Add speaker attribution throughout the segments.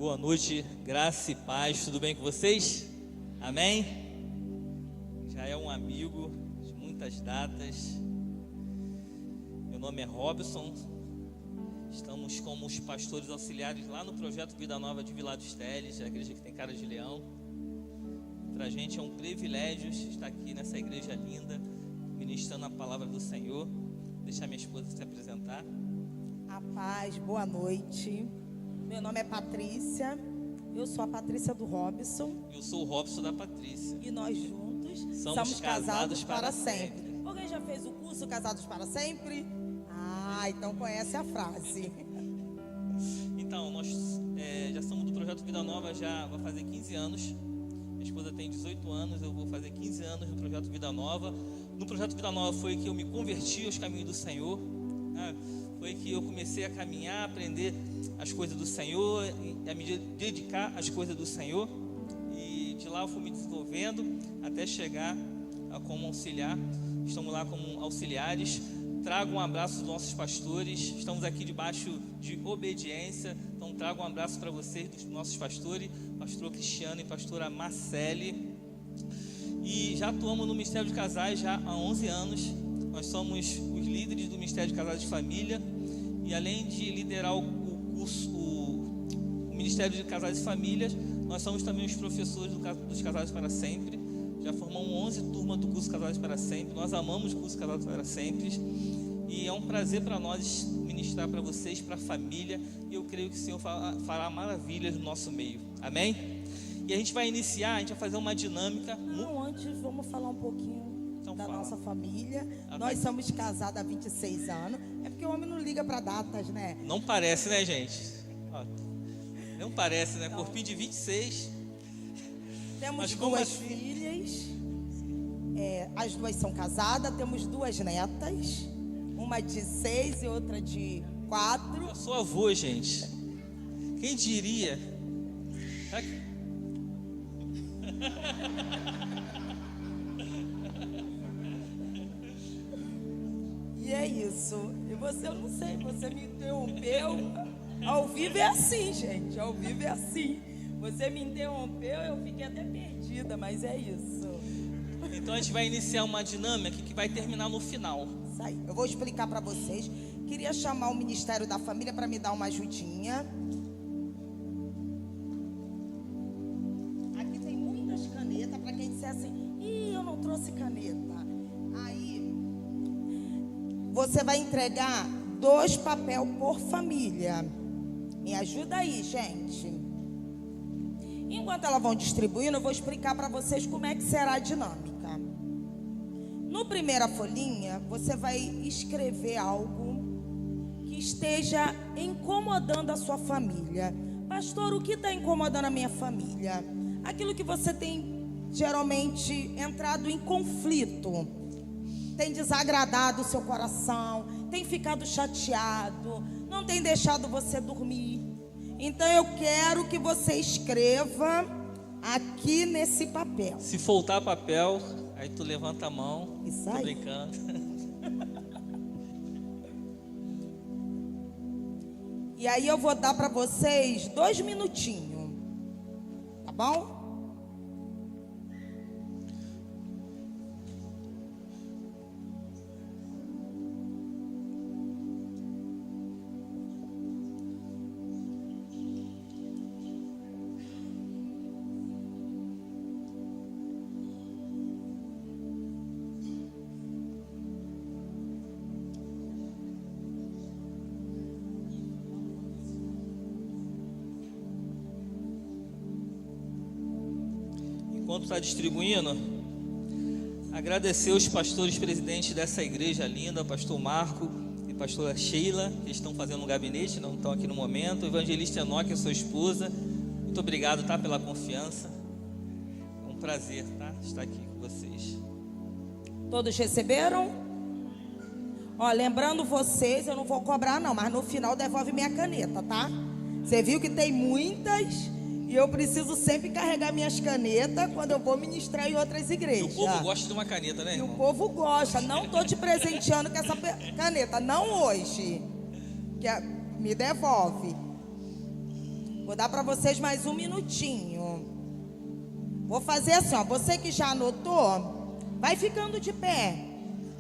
Speaker 1: Boa noite, graça e paz, tudo bem com vocês? Amém? Já é um amigo de muitas datas. Meu nome é Robson. Estamos como os pastores auxiliares lá no projeto Vida Nova de Vila dos Teles, a igreja que tem cara de leão. Para a gente é um privilégio estar aqui nessa igreja linda, ministrando a palavra do Senhor. Deixar minha esposa se apresentar.
Speaker 2: A paz, boa noite. Meu nome é Patrícia. Eu sou a Patrícia do Robson.
Speaker 1: Eu sou o Robson da Patrícia.
Speaker 2: E nós juntos
Speaker 1: somos casados para sempre.
Speaker 2: Alguém já fez o curso Casados para Sempre? Então conhece a frase.
Speaker 1: Então, nós já somos do projeto Vida Nova, já vai fazer 15 anos. Minha esposa tem 18 anos, eu vou fazer 15 anos no projeto Vida Nova. No projeto Vida Nova foi que eu me converti aos caminhos do Senhor. Foi que eu comecei a caminhar, aprender as coisas do Senhor, a me dedicar às coisas do Senhor. E de lá eu fui me desenvolvendo até chegar como auxiliar. Estamos lá como auxiliares. Trago um abraço dos nossos pastores. Estamos aqui debaixo de obediência. Então trago um abraço para vocês, dos nossos pastores, pastor Cristiano e pastora Marcele. E já atuamos no Ministério de Casais já há 11 anos. Nós somos os líderes do Ministério de Casais de Família. E além de liderar o Ministério de Casais e Famílias, nós somos também os professores dos Casais para Sempre. Já formamos 11 turmas do curso Casais para Sempre. Nós amamos o curso Casais para Sempre. E é um prazer para nós ministrar para vocês, para a família. E eu creio que o Senhor fará maravilhas no nosso meio. Amém? E a gente vai iniciar, a gente vai fazer uma dinâmica.
Speaker 2: Antes vamos falar um pouquinho da nossa família.
Speaker 1: Amém.
Speaker 2: Nós somos casados há 26 anos. É porque o homem não liga para datas, né?
Speaker 1: Não parece, né, gente? Não parece, né? Corpinho de 26.
Speaker 2: Temos duas filhas. As duas são casadas. Temos duas netas. Uma de 6 e outra de 4.
Speaker 1: Eu sou avô, gente. Quem diria?
Speaker 2: E é isso. E você, eu não sei, você me interrompeu. Ao vivo é assim, gente. Ao vivo é assim. Você me interrompeu, eu fiquei até perdida, mas é isso.
Speaker 1: Então a gente vai iniciar uma dinâmica que vai terminar no final.
Speaker 2: Isso aí. Eu vou explicar para vocês. Queria chamar o Ministério da Família para me dar uma ajudinha. Aqui tem muitas canetas para quem disser assim: eu não trouxe caneta. Aí você vai entregar 2 papéis por família. Me ajuda aí, gente. Enquanto elas vão distribuindo, eu vou explicar para vocês como é que será a dinâmica. No primeira folhinha, você vai escrever algo que esteja incomodando a sua família. Pastor, o que está incomodando a minha família? Aquilo que você tem geralmente entrado em conflito, tem desagradado o seu coração, tem ficado chateado, não tem deixado você dormir. Então eu quero que você escreva aqui nesse papel.
Speaker 1: Se faltar papel, aí tu levanta a mão.
Speaker 2: Isso
Speaker 1: Tô
Speaker 2: aí.
Speaker 1: brincando.
Speaker 2: E aí eu vou dar para vocês 2 minutinhos. Tá bom?
Speaker 1: Enquanto está distribuindo, agradecer os pastores presidentes dessa igreja linda, pastor Marco e pastora Sheila, que estão fazendo um gabinete, não estão aqui no momento. O evangelista Enoque, a sua esposa, muito obrigado, tá, pela confiança. É um prazer, tá, estar aqui com vocês.
Speaker 2: Todos receberam? Lembrando vocês, eu não vou cobrar não, mas no final devolve minha caneta, tá? Você viu que tem muitas e eu preciso sempre carregar minhas canetas quando eu vou ministrar em outras igrejas.
Speaker 1: E o povo gosta de uma caneta, né, irmão?
Speaker 2: E o povo gosta. Não estou te presenteando com essa caneta, não hoje. Me devolve. Vou dar para vocês mais um minutinho. Vou fazer assim, ó. Você que já anotou, vai ficando de pé.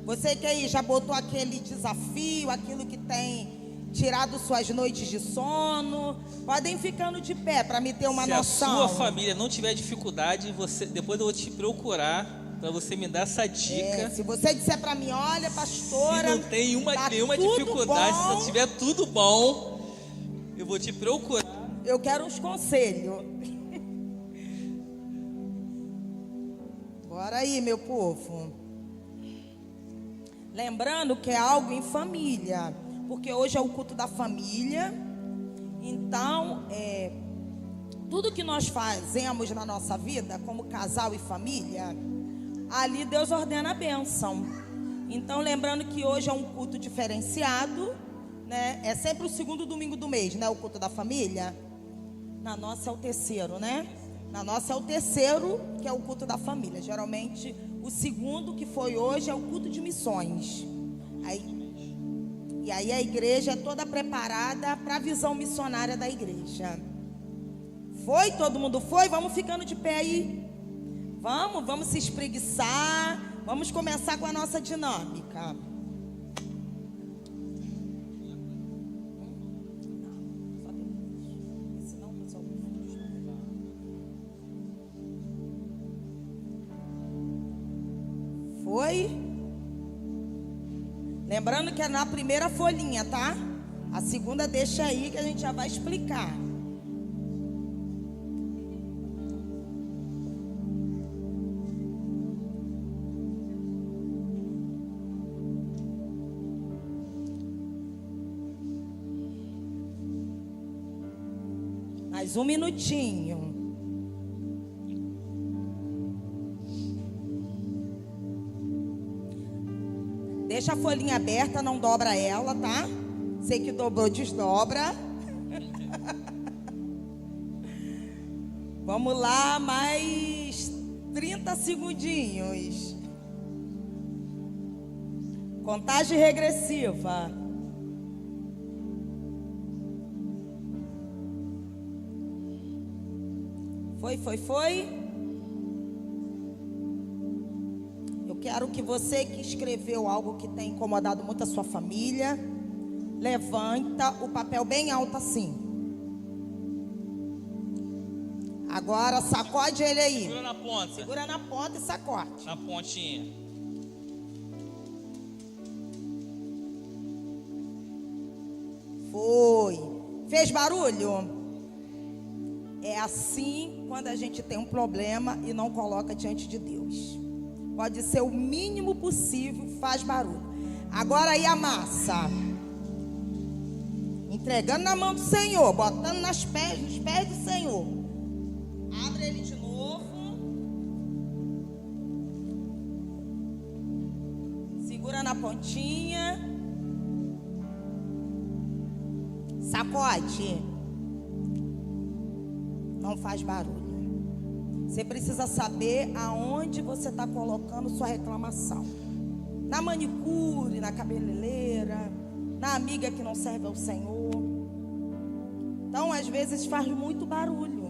Speaker 2: Você que aí já botou aquele desafio, aquilo que tem tirado suas noites de sono, podem ficando de pé para me ter uma noção.
Speaker 1: Se a sua família não tiver dificuldade, depois eu vou te procurar para você me dar essa dica.
Speaker 2: Se você disser para mim, olha, pastora,
Speaker 1: se não tem nenhuma dificuldade,
Speaker 2: bom,
Speaker 1: se tiver tudo bom, eu vou te procurar.
Speaker 2: Eu quero uns conselhos. Bora aí, meu povo. Lembrando que é algo em família, porque hoje é o culto da família. Então, tudo que nós fazemos na nossa vida, como casal e família, ali Deus ordena a bênção. Então, lembrando que hoje é um culto diferenciado, né? É sempre o segundo domingo do mês, né? O culto da família. Na nossa é o terceiro, né? Na nossa é o terceiro, que é o culto da família. Geralmente, o segundo, que foi hoje, é o culto de missões. E aí a igreja é toda preparada para a visão missionária da igreja. Foi? Todo mundo foi? Vamos ficando de pé aí. Vamos se espreguiçar. Vamos começar com a nossa dinâmica. Foi? Lembrando que é na primeira folhinha, tá? A segunda deixa aí que a gente já vai explicar. Mais um minutinho. Deixa a folhinha aberta, não dobra ela, tá? Sei que dobrou, desdobra. Vamos lá, mais 30 segundinhos. Contagem regressiva. Foi? Eu quero que você que escreveu algo que tem incomodado muito a sua família, levanta o papel bem alto assim. Agora sacode ele aí.
Speaker 1: Segura na ponta.
Speaker 2: Segura na ponta e sacode.
Speaker 1: Na pontinha.
Speaker 2: Foi. Fez barulho? É assim quando a gente tem um problema e não coloca diante de Deus. Pode ser o mínimo possível, faz barulho. Agora aí a massa. Entregando na mão do Senhor, botando nos pés do Senhor. Abre ele de novo. Segura na pontinha. Sacode. Não faz barulho. Você precisa saber aonde você está colocando sua reclamação. Na manicure, na cabeleireira, na amiga que não serve ao Senhor. Então, às vezes faz muito barulho.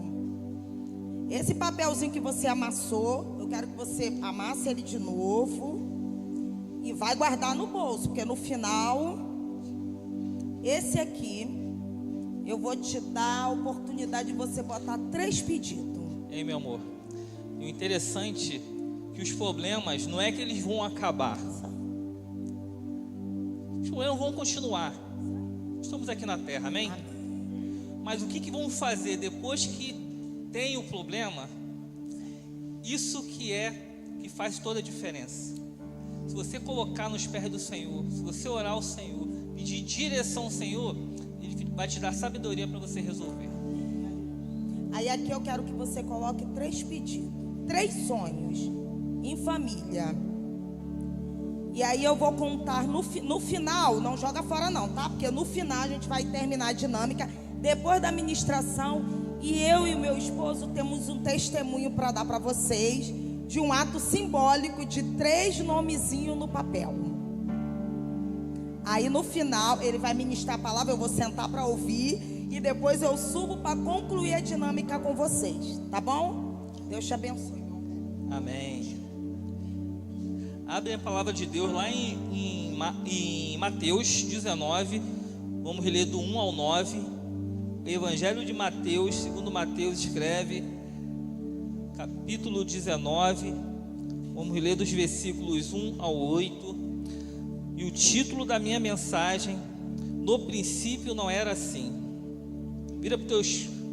Speaker 2: Esse papelzinho que você amassou, eu quero que você amasse ele de novo e vai guardar no bolso, porque no final, esse aqui, eu vou te dar a oportunidade de você botar 3 pedidos.
Speaker 1: Ei, meu amor, e o interessante é que os problemas não é que eles vão acabar. Os problemas vão continuar. Estamos aqui na terra, amém? Mas o que vamos fazer depois que tem o problema? Isso que faz toda a diferença. Se você colocar nos pés do Senhor, se você orar ao Senhor, pedir direção ao Senhor, Ele vai te dar sabedoria para você resolver.
Speaker 2: Aí aqui eu quero que você coloque 3 pedidos, 3 sonhos em família. E aí eu vou contar no final, não joga fora não, tá? Porque no final a gente vai terminar a dinâmica, depois da ministração, e eu e o meu esposo temos um testemunho para dar para vocês, de um ato simbólico de 3 nomezinhos no papel. Aí no final ele vai ministrar a palavra, eu vou sentar para ouvir, e depois eu subo para concluir a dinâmica com vocês, tá bom? Deus te abençoe.
Speaker 1: Amém. Abre a palavra de Deus lá em Mateus 19, vamos reler do 1 ao 9. O Evangelho de Mateus, segundo Mateus escreve, capítulo 19, vamos ler dos versículos 1 ao 8. E o título da minha mensagem: no princípio não era assim. Vira para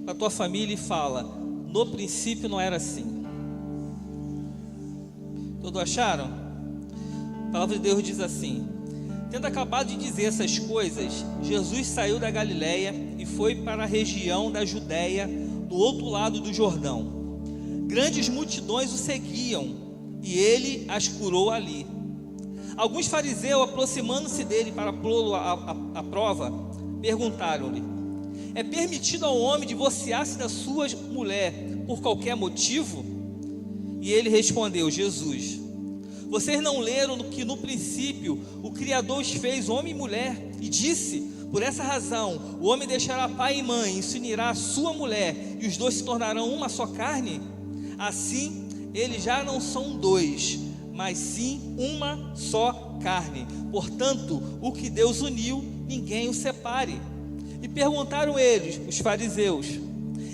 Speaker 1: a tua família e fala: no princípio não era assim. Todos acharam? A palavra de Deus diz assim: tendo acabado de dizer essas coisas, Jesus saiu da Galileia e foi para a região da Judéia, do outro lado do Jordão. Grandes multidões o seguiam e ele as curou ali. Alguns fariseus, aproximando-se dele para pô-lo à prova, perguntaram-lhe: é permitido ao homem divorciar-se da sua mulher por qualquer motivo? E ele respondeu: Jesus, vocês não leram que no princípio o Criador os fez homem e mulher, e disse: por essa razão o homem deixará pai e mãe e se unirá à sua mulher, e os dois se tornarão uma só carne? Assim eles já não são dois, mas sim uma só carne. Portanto, o que Deus uniu, ninguém o separe. E perguntaram eles, os fariseus: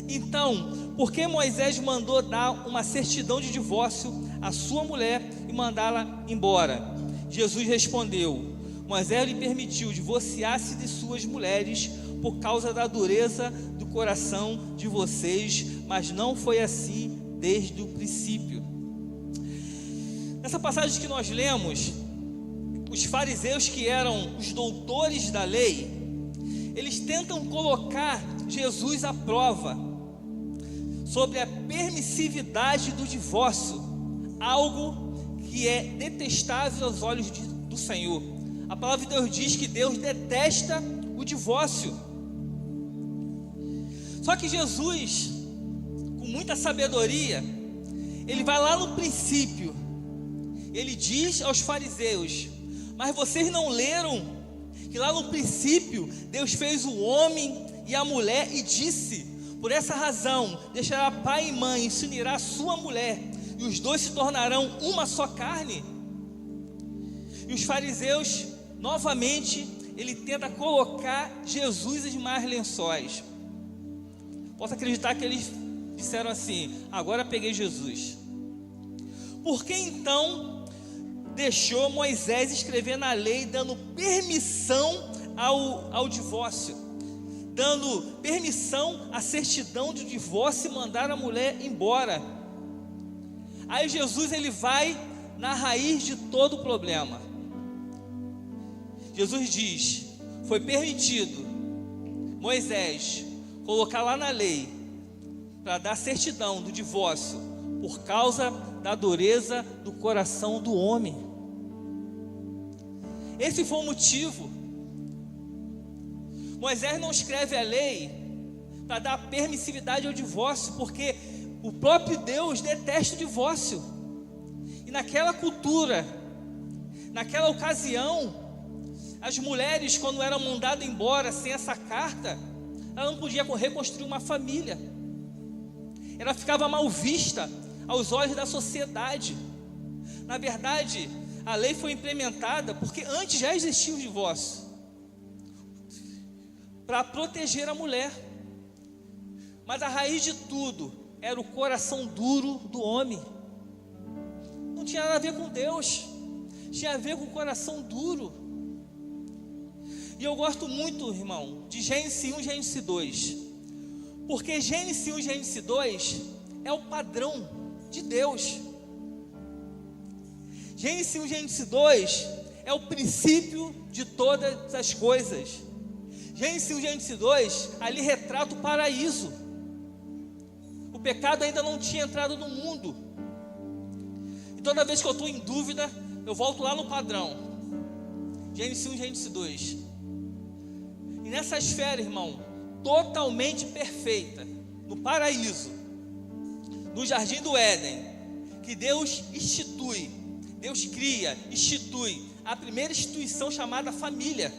Speaker 1: então, por que Moisés mandou dar uma certidão de divórcio à sua mulher e mandá-la embora? Jesus respondeu: Moisés lhe permitiu divorciar-se de suas mulheres por causa da dureza do coração de vocês, mas não foi assim desde o princípio. Nessa passagem que nós lemos, os fariseus, que eram os doutores da lei, eles tentam colocar Jesus à prova sobre a permissividade do divórcio, algo que é detestável aos olhos do Senhor. A palavra de Deus diz que Deus detesta o divórcio. Só que Jesus, com muita sabedoria, ele vai lá no princípio, ele diz aos fariseus: mas vocês não leram que lá no princípio Deus fez o homem e a mulher e disse: por essa razão deixará pai e mãe e se unirá à sua mulher, e os dois se tornarão uma só carne? E os fariseus, novamente, ele tenta colocar Jesus em mais lençóis. Posso acreditar que eles disseram assim: agora peguei Jesus. Por que então deixou Moisés escrever na lei dando permissão ao divórcio, dando permissão à certidão de divórcio e mandar a mulher embora? Aí Jesus, ele vai na raiz de todo o problema. Jesus diz: foi permitido Moisés colocar lá na lei para dar certidão do divórcio por causa da dureza do coração do homem. Esse foi o motivo. Moisés não escreve a lei para dar permissividade ao divórcio, porque o próprio Deus detesta o divórcio. E naquela cultura, naquela ocasião, as mulheres, quando eram mandadas embora sem essa carta, ela não podia reconstruir uma família. Ela ficava mal vista aos olhos da sociedade. Na verdade, a lei foi implementada porque antes já existia o divórcio, para proteger a mulher. Mas a raiz de tudo era o coração duro do homem. Não tinha nada a ver com Deus, tinha a ver com o coração duro. E eu gosto muito, irmão, de Gênesis 1 e Gênesis 2, porque Gênesis 1 e Gênesis 2 é o padrão de Deus. Gênesis 1 e Gênesis 2 é o princípio de todas as coisas. Gênesis 1 e Gênesis 2 ali retrata o paraíso. O pecado ainda não tinha entrado no mundo. E toda vez que eu estou em dúvida, eu volto lá no padrão. Gênesis 1 e Gênesis 2. E nessa esfera, irmão, totalmente perfeita, no paraíso, no jardim do Éden, que Deus institui, Deus cria, institui a primeira instituição chamada família.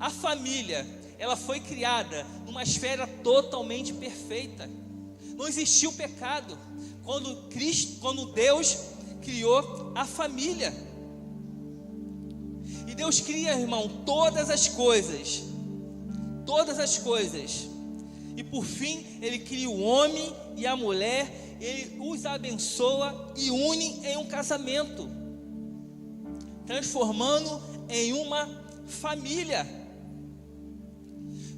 Speaker 1: A família, ela foi criada numa esfera totalmente perfeita. Não existiu pecado quando Deus criou a família. E Deus cria, irmão, todas as coisas. E por fim, Ele cria o homem e a mulher, Ele os abençoa e une em um casamento, transformando em uma família.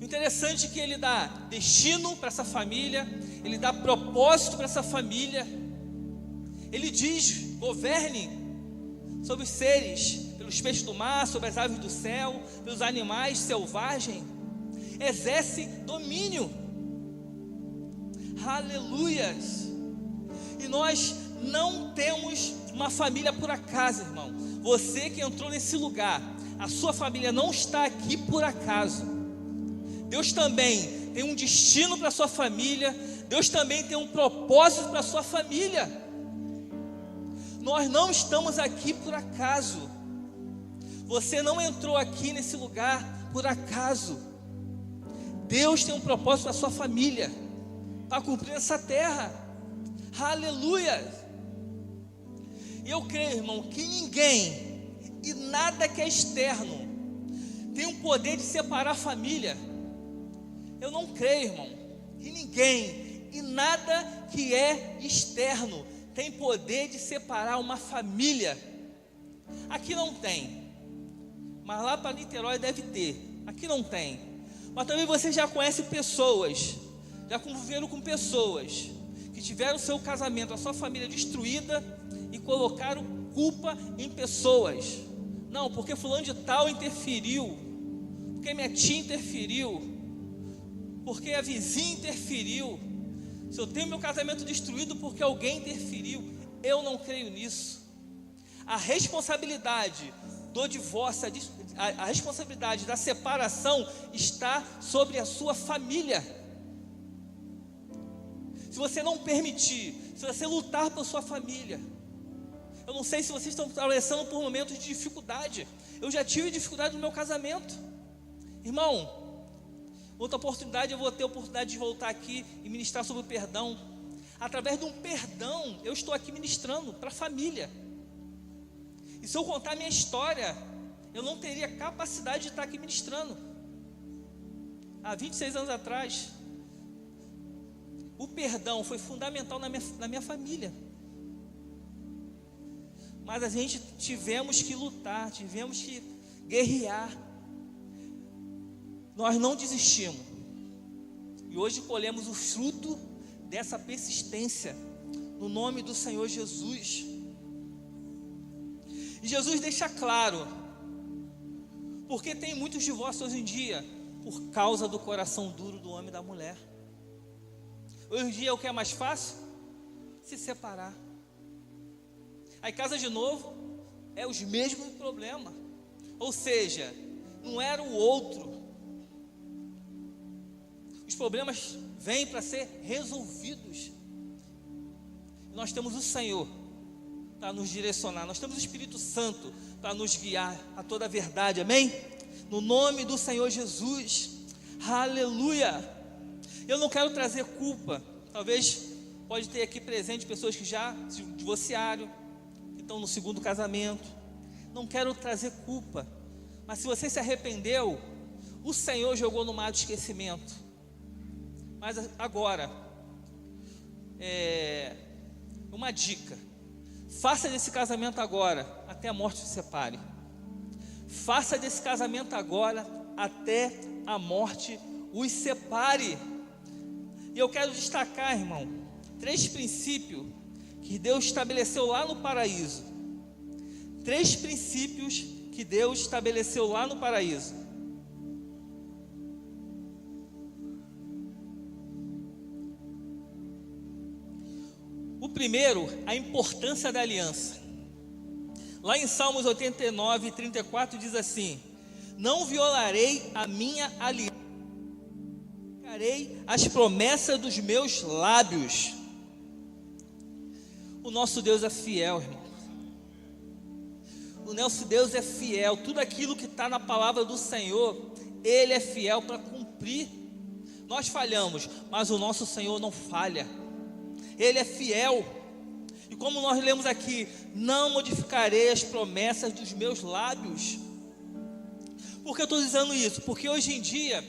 Speaker 1: Interessante que Ele dá destino para essa família, Ele dá propósito para essa família. Ele diz: governe sobre os seres, pelos peixes do mar, sobre as aves do céu, pelos animais selvagens, exerce domínio. Aleluias! E nós não temos uma família por acaso, irmão. Você que entrou nesse lugar, a sua família não está aqui por acaso. Deus também tem um destino para a sua família. Deus também tem um propósito para a sua família. Nós não estamos aqui por acaso. Você não entrou aqui nesse lugar por acaso. Deus tem um propósito para a sua família, para cumprir essa terra. Aleluia! E eu creio, irmão, que ninguém e nada que é externo tem o poder de separar a família. Eu não creio, irmão, que ninguém e nada que é externo tem poder de separar uma família. Aqui não tem, mas lá para Niterói deve ter. Aqui não tem. Mas também você já conhece pessoas, já conviveram com pessoas que tiveram seu casamento, a sua família destruída e colocaram culpa em pessoas. Não, porque fulano de tal interferiu, porque minha tia interferiu, porque a vizinha interferiu. Se eu tenho meu casamento destruído porque alguém interferiu, eu não creio nisso. A responsabilidade do divórcio, a responsabilidade da separação está sobre a sua família. Se você não permitir, se você lutar por sua família, eu não sei se vocês estão atravessando por momentos de dificuldade. Eu já tive dificuldade no meu casamento, irmão. Outra oportunidade, eu vou ter a oportunidade de voltar aqui e ministrar sobre o perdão. Através de um perdão, eu estou aqui ministrando para a família. E se eu contar minha história, eu não teria capacidade de estar aqui ministrando. Há 26 anos atrás, o perdão foi fundamental na minha família. Mas a gente tivemos que lutar, tivemos que guerrear. Nós não desistimos. E hoje colhemos o fruto dessa persistência, no nome do Senhor Jesus. E Jesus deixa claro, porque tem muitos divórcios hoje em dia, por causa do coração duro do homem e da mulher. Hoje em dia o que é mais fácil? Se separar. Aí casa de novo, é os mesmos problemas. Ou seja, não era o outro. Os problemas vêm para ser resolvidos. Nós temos o Senhor para nos direcionar. Nós temos o Espírito Santo para nos guiar a toda a verdade. Amém? No nome do Senhor Jesus. Aleluia. Eu não quero trazer culpa. Talvez pode ter aqui presente pessoas que já se divorciaram, que estão no segundo casamento. Não quero trazer culpa. Mas se você se arrependeu, o Senhor jogou no mar do esquecimento. Mas agora, uma dica: faça desse casamento agora, até a morte se separe. Faça desse casamento agora, até a morte os separe. E eu quero destacar, irmão, 3 princípios que Deus estabeleceu lá no paraíso. 3 princípios que Deus estabeleceu lá no paraíso. O primeiro, a importância da aliança. Lá em Salmos 89, 34 diz assim: não violarei a minha aliança, farei as promessas dos meus lábios. O nosso Deus é fiel, irmão. O nosso Deus é fiel. Tudo aquilo que está na palavra do Senhor, Ele é fiel para cumprir. cumprir. Nós falhamos, mas o nosso Senhor não falha. Ele é fiel. E como nós lemos aqui, não modificarei as promessas dos meus lábios. Por que eu estou dizendo isso? Porque hoje em dia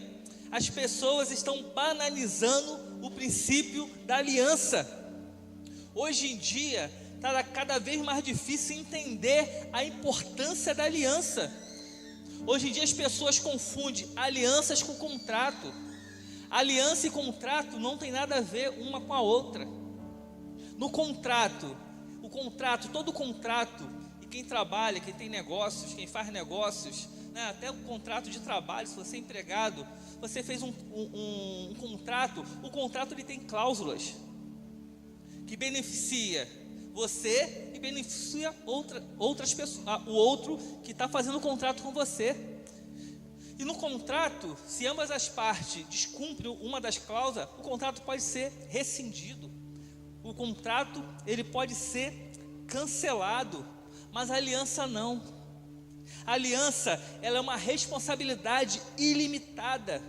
Speaker 1: as pessoas estão banalizando o princípio da aliança. Hoje em dia está cada vez mais difícil entender a importância da aliança. Hoje em dia as pessoas confundem alianças com contrato. Aliança e contrato não tem nada a ver uma com a outra. No contrato, todo contrato, e quem trabalha, quem tem negócios, quem faz negócios, né, até o contrato de trabalho, se você é empregado, você fez um contrato, o contrato ele tem cláusulas que beneficia você e beneficia outras pessoas, o outro que está fazendo o contrato com você. E no contrato, se ambas as partes descumprem uma das cláusulas, o contrato pode ser rescindido. O contrato ele pode ser cancelado, mas a aliança não. A aliança ela é uma responsabilidade ilimitada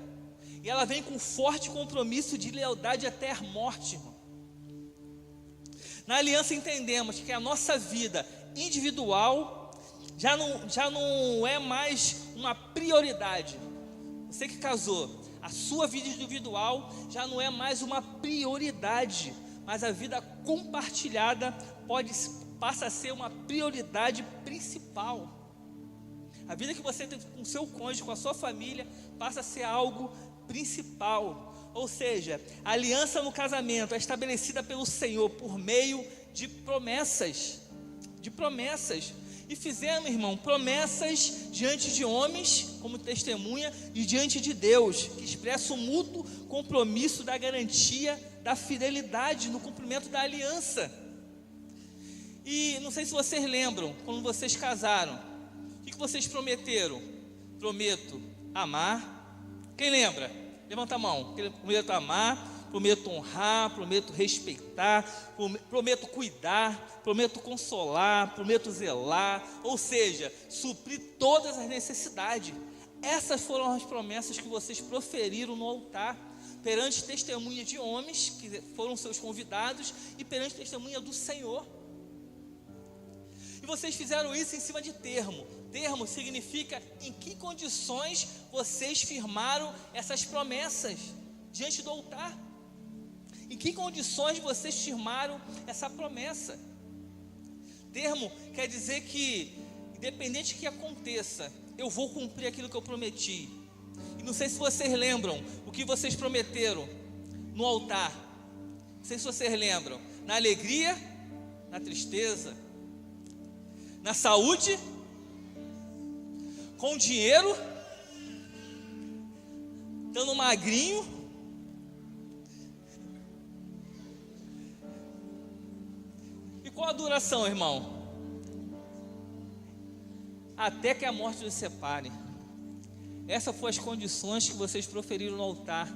Speaker 1: e ela vem com forte compromisso de lealdade até a morte, irmão. Na aliança entendemos que a nossa vida individual já não é mais uma prioridade. Você que casou, a sua vida individual já não é mais uma prioridade, mas a vida compartilhada passa a ser uma prioridade principal. A vida que você tem com o seu cônjuge, com a sua família, passa a ser algo principal. Ou seja, a aliança no casamento é estabelecida pelo Senhor por meio de promessas. E fizemos, irmão, promessas diante de homens, como testemunha, e diante de Deus, que expressa o mútuo compromisso da garantia da fidelidade no cumprimento da aliança. E não sei se vocês lembram, quando vocês casaram, o que vocês prometeram? Prometo amar. Quem lembra? Levanta a mão. Prometo amar, prometo honrar, prometo respeitar, prometo cuidar, prometo consolar, prometo zelar, ou seja, suprir todas as necessidades. Essas foram as promessas que vocês proferiram no altar, perante testemunha de homens, que foram seus convidados, e perante testemunha do Senhor. E vocês fizeram isso em cima de termo. Termo significa em que condições vocês firmaram essas promessas diante do altar. Em que condições vocês firmaram essa promessa? Termo quer dizer que, independente do que aconteça, eu vou cumprir aquilo que eu prometi. E não sei se vocês lembram o que vocês prometeram no altar. Não sei se vocês lembram. Na alegria, na tristeza, na saúde, com dinheiro, estando magrinho, e qual a duração, irmão? Até que a morte nos separe. Essas foram as condições que vocês proferiram no altar.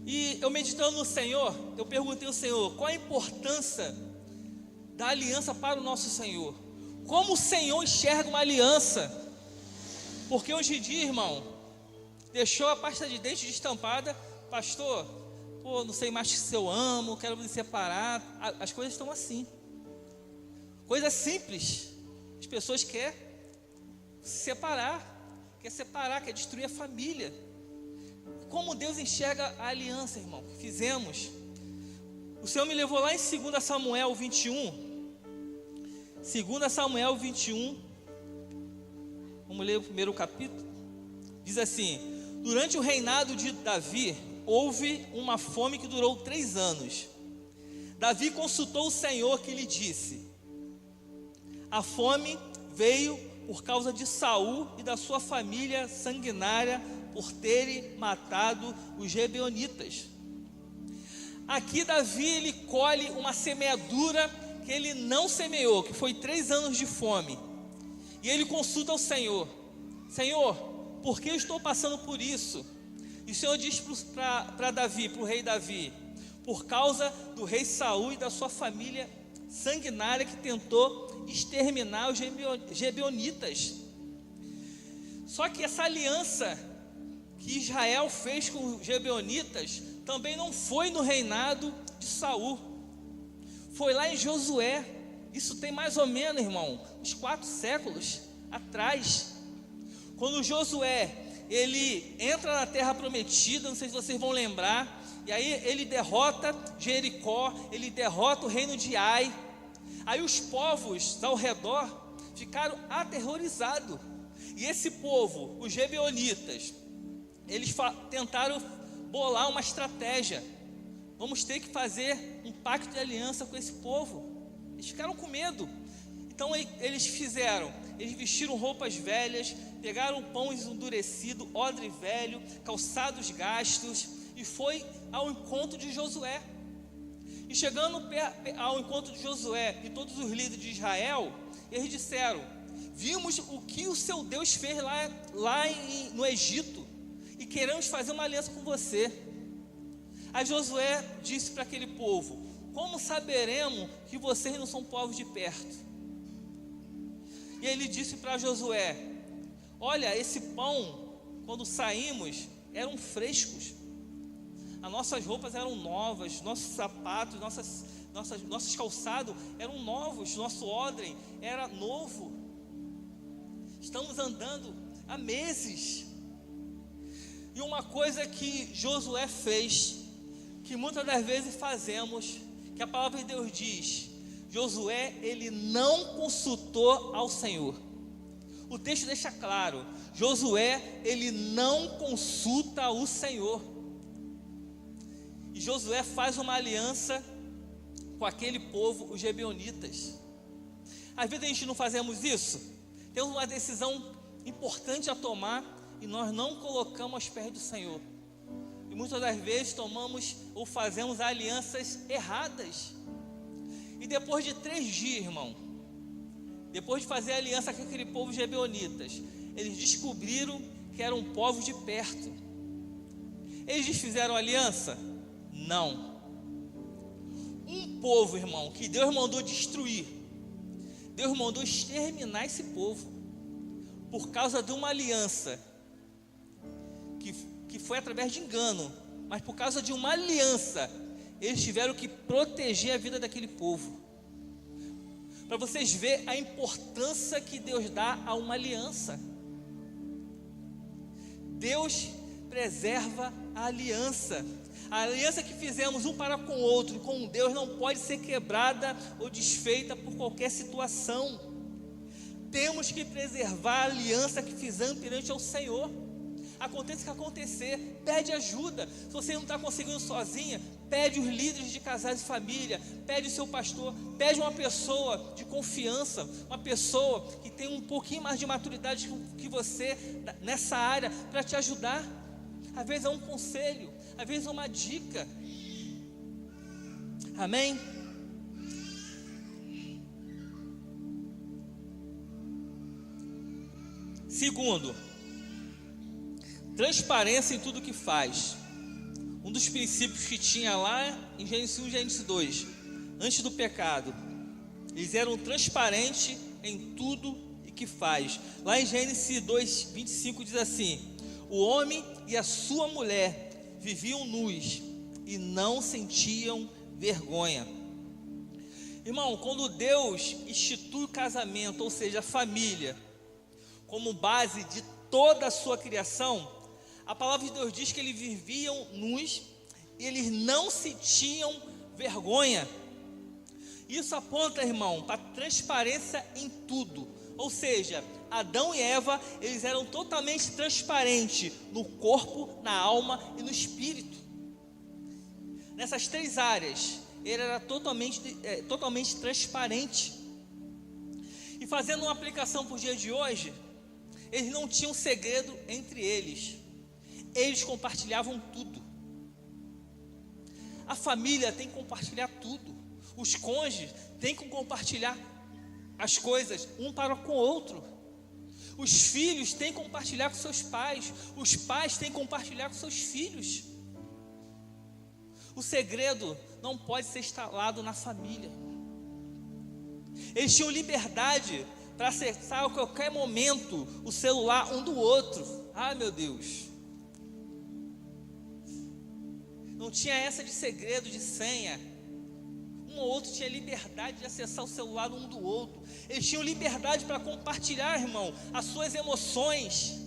Speaker 1: E eu meditando no Senhor, eu perguntei ao Senhor, qual a importância da aliança para o nosso Senhor? Como o Senhor enxerga uma aliança? Porque hoje em dia, irmão, deixou a pasta de dente destampada, pastor, não sei mais se eu amo, quero me separar. As coisas estão assim. Coisa simples. As pessoas querem se separar, quer destruir a família. Como Deus enxerga a aliança, irmão, que fizemos. O Senhor me levou lá em 2 Samuel 21. 2 Samuel 21, vamos ler o primeiro capítulo. Diz assim: durante o reinado de Davi, houve uma fome que durou 3 anos. Davi consultou o Senhor, que lhe disse: a fome veio por causa de Saul e da sua família sanguinária, por terem matado os Gibeonitas. Aqui Davi ele colhe uma semeadura que ele não semeou, que foi 3 anos de fome. E ele consulta ao Senhor: Senhor, por que eu estou passando por isso? E o Senhor diz para Davi, para o rei Davi: por causa do rei Saul e da sua família sanguinária que tentou exterminar os Gibeonitas. Só que essa aliança que Israel fez com os gibeonitas também não foi no reinado de Saul, foi lá em Josué. Isso tem mais ou menos, irmão, uns 4 séculos atrás, quando Josué, ele entra na terra prometida, não sei se vocês vão lembrar, e aí ele derrota Jericó, ele derrota o reino de Ai. Aí os povos ao redor ficaram aterrorizados, e esse povo, os gibeonitas, eles tentaram bolar uma estratégia. Vamos ter que fazer um pacto de aliança com esse povo. Eles ficaram com medo. Então eles vestiram roupas velhas, pegaram pão endurecido, odre velho, calçados gastos, e foi ao encontro de Josué. E chegando ao encontro de Josué e todos os líderes de Israel, eles disseram: vimos o que o seu Deus fez lá no Egito, e queremos fazer uma aliança com você. Aí Josué disse para aquele povo: como saberemos que vocês não são povos de perto? E ele disse para Josué: olha, esse pão, quando saímos, eram frescos, as nossas roupas eram novas, nossos sapatos, nossos calçados eram novos, nosso odre era novo. Estamos andando há meses. E uma coisa que Josué fez, que muitas das vezes fazemos, que a palavra de Deus diz: Josué, ele não consultou ao Senhor. O texto deixa claro: Josué, ele não consulta o Senhor. E Josué faz uma aliança com aquele povo, os gibeonitas. Às vezes a gente não fazemos isso. Temos uma decisão importante a tomar e nós não colocamos aos pés do Senhor. E muitas das vezes tomamos ou fazemos alianças erradas. E depois de 3 dias, irmão, depois de fazer aliança com aquele povo gibeonitas, eles descobriram que eram povos de perto. Eles desfizeram aliança? Não. Um povo, irmão, que Deus mandou destruir, Deus mandou exterminar esse povo, por causa de uma aliança, que foi através de engano, mas por causa de uma aliança, eles tiveram que proteger a vida daquele povo. Para vocês verem a importância que Deus dá a uma aliança. Deus preserva a aliança. A aliança que fizemos um para com o outro, com Deus, não pode ser quebrada ou desfeita por qualquer situação. Temos que preservar a aliança que fizemos perante ao Senhor. Aconteça o que acontecer, pede ajuda. Se você não está conseguindo sozinha, pede os líderes de casais e família, pede o seu pastor, pede uma pessoa de confiança, uma pessoa que tem um pouquinho mais de maturidade que você nessa área, para te ajudar. Às vezes é um conselho, às vezes é uma dica. Amém? Segundo, transparência em tudo que faz. Um dos princípios que tinha lá em Gênesis 1 e Gênesis 2, antes do pecado, eles eram transparentes em tudo e que faz. Lá em Gênesis 2, 25 diz assim: o homem e a sua mulher viviam nus e não sentiam vergonha. Irmão, quando Deus institui o casamento, ou seja, a família, como base de toda a sua criação, a palavra de Deus diz que eles viviam nus e eles não sentiam vergonha. Isso aponta, irmão, para transparência em tudo. Ou seja, Adão e Eva, eles eram totalmente transparentes no corpo, na alma e no espírito. Nessas 3 áreas, ele era totalmente transparente. E fazendo uma aplicação para o dia de hoje, eles não tinham segredo entre eles. Eles compartilhavam tudo. A família tem que compartilhar tudo. Os cônjuges têm que compartilhar as coisas um para com o outro. Os filhos têm que compartilhar com seus pais. Os pais têm que compartilhar com seus filhos. O segredo não pode ser instalado na família. Eles tinham liberdade para acessar a qualquer momento o celular um do outro. Ah, meu Deus. não tinha essa de segredo, de senha. Um ou outro tinha liberdade de acessar o celular um do outro. Eles tinham liberdade para compartilhar, irmão, as suas emoções.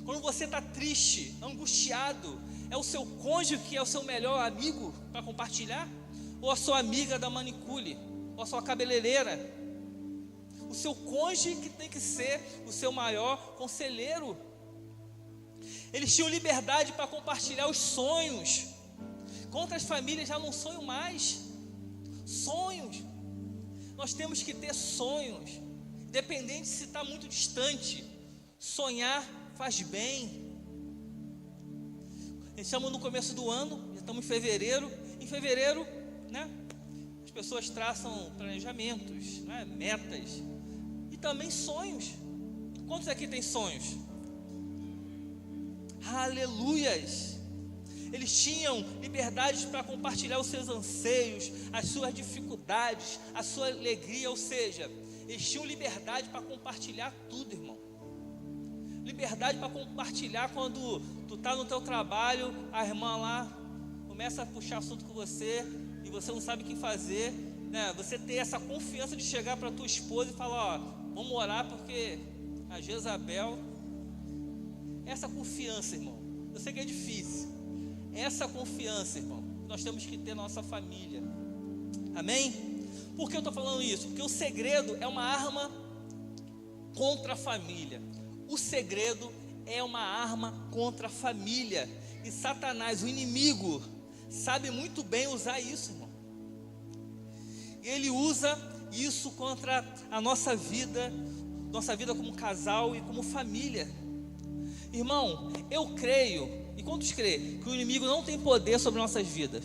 Speaker 1: Quando você está triste, angustiado, é o seu cônjuge que é o seu melhor amigo para compartilhar? Ou a sua amiga da manicure? Ou a sua cabeleireira? O seu cônjuge que tem que ser o seu maior conselheiro. Eles tinham liberdade para compartilhar os sonhos. Com outras famílias já não sonham mais. Sonhos. Nós temos que ter sonhos, independente se está muito distante. Sonhar faz bem. Estamos no começo do ano, já estamos em fevereiro. Em fevereiro, né, as pessoas traçam planejamentos, né, metas e também sonhos. Quantos aqui têm sonhos? Aleluias! Eles tinham liberdade para compartilhar os seus anseios, as suas dificuldades, a sua alegria, ou seja, eles tinham liberdade para compartilhar tudo, irmão. Liberdade para compartilhar quando tu está no teu trabalho, a irmã lá começa a puxar assunto com você e você não sabe o que fazer, né? Você ter essa confiança de chegar para tua esposa e falar, ó, vamos orar porque a Jezabel, essa confiança, irmão, eu sei que é difícil, essa confiança, irmão, nós temos que ter na nossa família, amém? Por que eu estou falando isso? Porque o segredo é uma arma contra a família. O segredo é uma arma contra a família. E Satanás, o inimigo, sabe muito bem usar isso, irmão. Ele usa isso contra a nossa vida como casal e como família. Irmão, eu creio, e quantos creem, que o inimigo não tem poder sobre nossas vidas?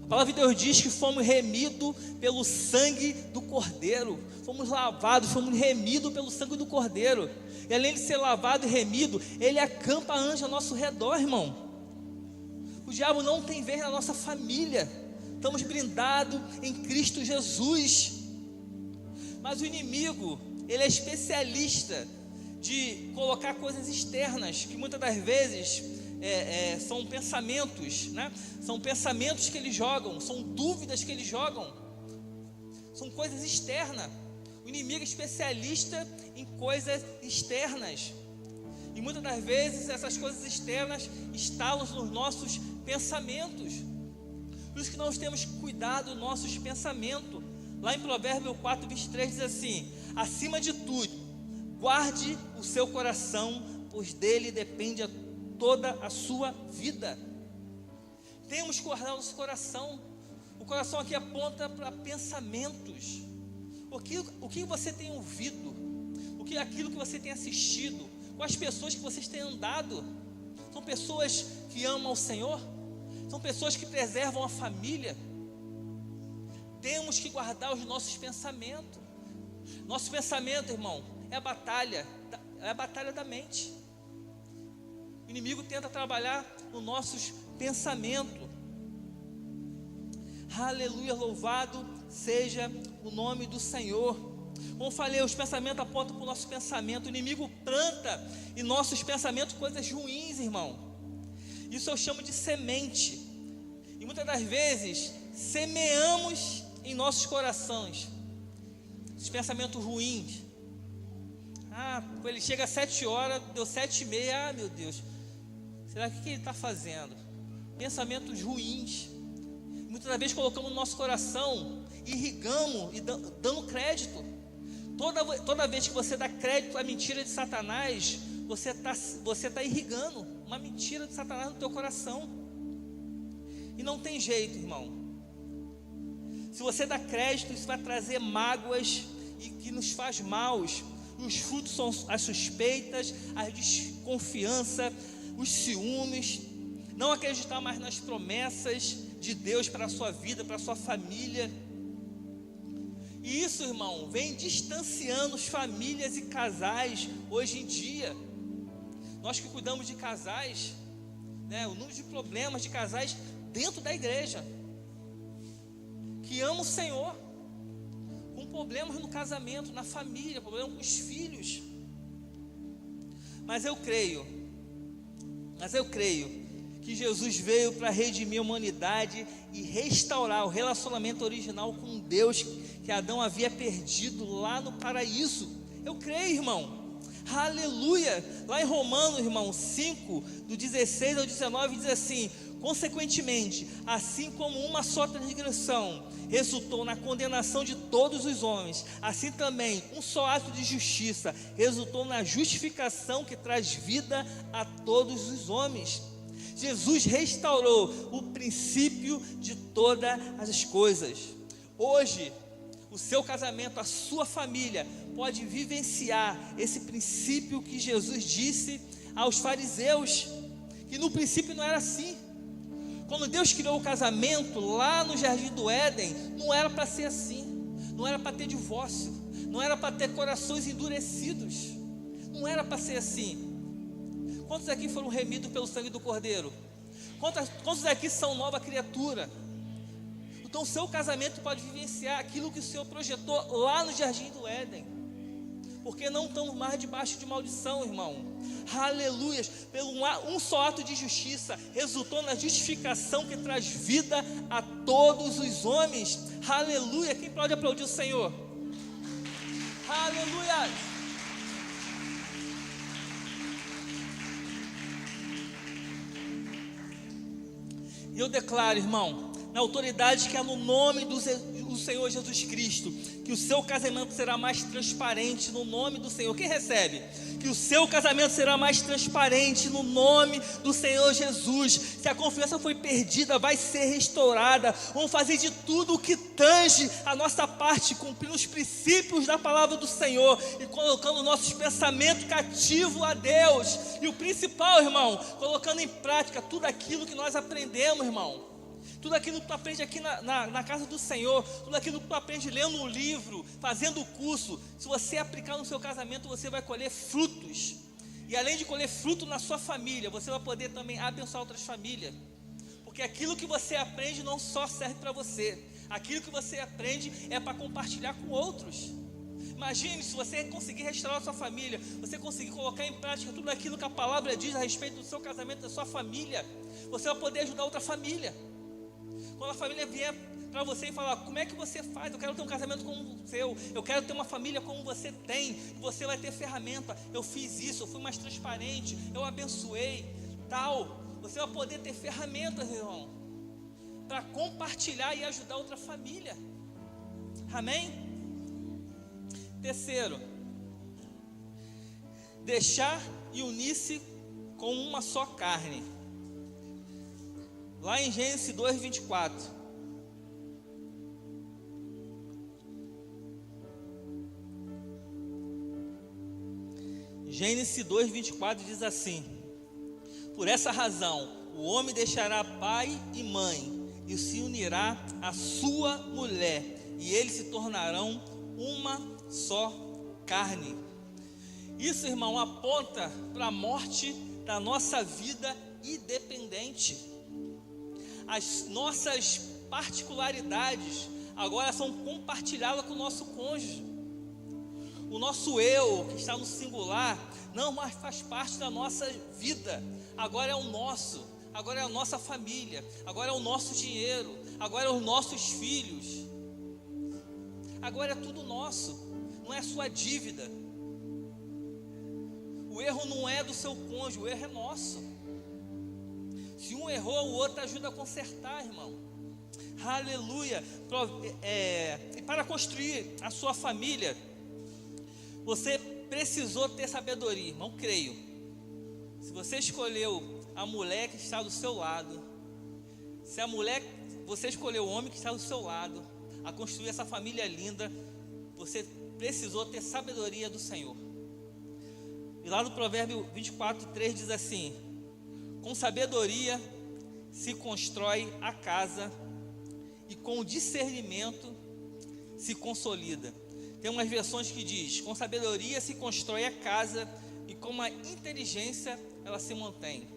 Speaker 1: A palavra de Deus diz que fomos remidos pelo sangue do Cordeiro. Fomos lavados, fomos remidos pelo sangue do Cordeiro. E além de ser lavado e remido, ele acampa anjos ao nosso redor, irmão. O diabo não tem vez na nossa família. Estamos blindados em Cristo Jesus. Mas o inimigo, ele é especialista de colocar coisas externas, que muitas das vezes são pensamentos, né? São pensamentos que eles jogam, são dúvidas que eles jogam, são coisas externas. O inimigo é especialista em coisas externas, e muitas das vezes essas coisas externas instalam nos nossos pensamentos. Por isso que nós temos que cuidar dos nossos pensamentos. Lá em Provérbios 4:23 diz assim: acima de tudo, guarde o seu coração, pois dele depende toda a sua vida. Temos que guardar o nosso coração. O coração aqui aponta para pensamentos. O que você tem ouvido? Aquilo que você tem assistido? Com as pessoas que vocês têm andado? São pessoas que amam o Senhor? São pessoas que preservam a família? Temos que guardar os nossos pensamentos. Nosso pensamento, irmão, é a batalha da mente. O inimigo tenta trabalhar nos nossos pensamentos. Aleluia, louvado seja o nome do Senhor. Como eu falei, os pensamentos apontam para o nosso pensamento. O inimigo planta em nossos pensamentos coisas ruins, irmão. Isso eu chamo de semente. E muitas das vezes semeamos em nossos corações esses pensamentos ruins. Quando ele chega às 7 horas, deu 7:30, meu Deus, será que ele está fazendo? Pensamentos ruins. Muitas das vezes colocamos no nosso coração, irrigamos e dando crédito. Toda vez que você dá crédito à mentira de Satanás, você está irrigando uma mentira de Satanás no teu coração. E não tem jeito, irmão. Se você dá crédito, isso vai trazer mágoas e que nos faz maus. Os frutos são as suspeitas, a desconfiança, os ciúmes, não acreditar mais nas promessas de Deus para a sua vida, para a sua família. E isso, irmão, vem distanciando as famílias e casais hoje em dia. Nós que cuidamos de casais, né, o número de problemas de casais dentro da igreja, que amam o Senhor, com problemas no casamento, na família, problemas com os filhos. Mas eu creio que Jesus veio para redimir a humanidade e restaurar o relacionamento original com Deus que Adão havia perdido lá no paraíso. Eu creio, irmão. Aleluia. Lá em Romanos, irmão, 5, do 16 ao 19, diz assim: consequentemente, assim como uma só transgressão resultou na condenação de todos os homens, assim também um só ato de justiça resultou na justificação que traz vida a todos os homens. Jesus restaurou o princípio de todas as coisas. Hoje, o seu casamento, a sua família pode vivenciar esse princípio que Jesus disse aos fariseus, que no princípio não era assim. Quando Deus criou o casamento lá no Jardim do Éden, não era para ser assim, não era para ter divórcio, não era para ter corações endurecidos, não era para ser assim. Quantos aqui foram remidos pelo sangue do Cordeiro? Quantos aqui são nova criatura? Então o seu casamento pode vivenciar aquilo que o Senhor projetou lá no Jardim do Éden, porque não estamos mais debaixo de maldição, irmão. Aleluias. Pelo um só ato de justiça resultou na justificação que traz vida a todos os homens. Aleluia. Quem pode aplaudir o Senhor? Aleluia. E eu declaro, irmão, na autoridade que é no nome do Senhor Jesus Cristo, que o seu casamento será mais transparente no nome do Senhor. Quem recebe? Que o seu casamento será mais transparente no nome do Senhor Jesus. Se a confiança foi perdida, vai ser restaurada. Vamos fazer de tudo o que tange a nossa parte, cumprindo os princípios da palavra do Senhor e colocando nossos pensamentos cativos a Deus. E o principal, irmão, colocando em prática tudo aquilo que nós aprendemos, irmão. Tudo aquilo que tu aprende aqui na casa do Senhor, tudo aquilo que tu aprende lendo um livro, fazendo o curso, se você aplicar no seu casamento, você vai colher frutos. E além de colher fruto na sua família, você vai poder também abençoar outras famílias. Porque aquilo que você aprende não só serve para você, aquilo que você aprende é para compartilhar com outros. Imagine se você conseguir restaurar a sua família, você conseguir colocar em prática tudo aquilo que a palavra diz a respeito do seu casamento, da sua família, você vai poder ajudar outra família. Quando a família vier para você e falar: como é que você faz? Eu quero ter um casamento como o seu, eu quero ter uma família como você tem. Você vai ter ferramenta. Eu fiz isso, eu fui mais transparente, eu abençoei, tal. Você vai poder ter ferramentas, irmão, para compartilhar e ajudar outra família. Amém? Terceiro, deixar e unir-se com uma só carne. Lá em Gênesis 2:24. Gênesis 2:24 diz assim: por essa razão, o homem deixará pai e mãe e se unirá à sua mulher, e eles se tornarão uma só carne. Isso, irmão, aponta para a morte da nossa vida independente. As nossas particularidades agora são compartilhadas com o nosso cônjuge. O nosso eu, que está no singular, não mais faz parte da nossa vida. Agora é o nosso, agora é a nossa família, agora é o nosso dinheiro, agora é os nossos filhos. Agora é tudo nosso, não é sua dívida. O erro não é do seu cônjuge, o erro é nosso. Se um errou, o outro ajuda a consertar, irmão. Aleluia. E para construir a sua família, você precisou ter sabedoria, irmão, creio. Se você escolheu a mulher que está do seu lado, você escolheu o homem que está do seu lado, a construir essa família linda, você precisou ter sabedoria do Senhor. E lá no Provérbio 24:3 diz assim: com sabedoria se constrói a casa, e com discernimento se consolida. Tem umas versões que diz: com sabedoria se constrói a casa, e com a inteligência ela se mantém.